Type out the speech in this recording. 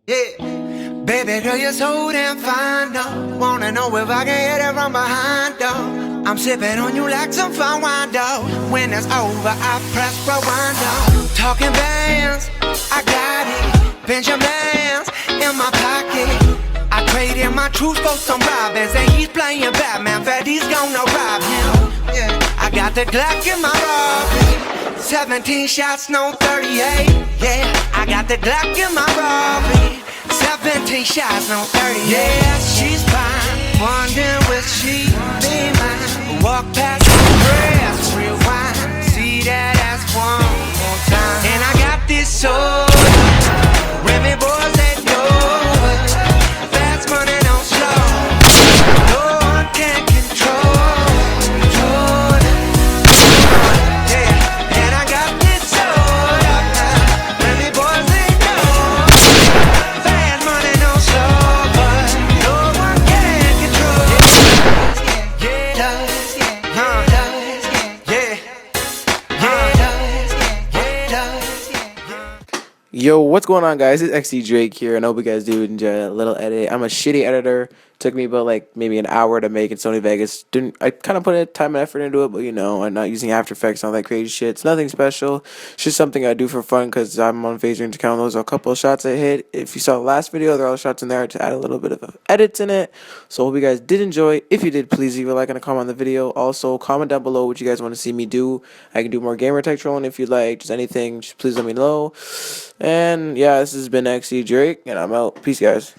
Yeah, baby girl, you're so damn fine, though. Wanna know if I can hit it from behind, though. I'm sipping on you like some fine wine, though. When it's over, I press rewind, though. Talking bands, I got it. Benjamins in my pocket. I traded my truth for some robins, and he's playing Batman. Freddy's gonna rob him. Yeah, I got the Glock in my robbery. 17 shots, no 38. Yeah, I got the Glock in my robbery. 17 shots, no 38. Yeah, she's fine. Wondering will she be mine? Walk past the press, rewind. See that ass one more time. And I got this soul. Women, boys, they know it. Fast money, don't slow. No one can control it. Yeah, and I got this soul. Women, boys, they know it. Fast money, don't slow, but no one can control it. Yeah, does, Yo, what's going on, guys? It's XBLDrake here, and I hope you guys do enjoy a little edit. I'm a shitty editor. Took me about maybe an hour to make in Sony Vegas. I kind of put a time and effort into it, but I'm not using After Effects and all that crazy shit. It's nothing special. It's just something I do for fun because I'm on FaZe Rains account. Those are a couple of shots I hit. If you saw the last video, there are all shots in there to add a little bit of edits in it. So I hope you guys did enjoy. If you did, please leave a like and a comment on the video. Also, comment down below what you guys want to see me do. I can do more gamer tech trolling if you'd like. Just anything, just please let me know. And yeah, this has been XBLDrake, and I'm out. Peace, guys.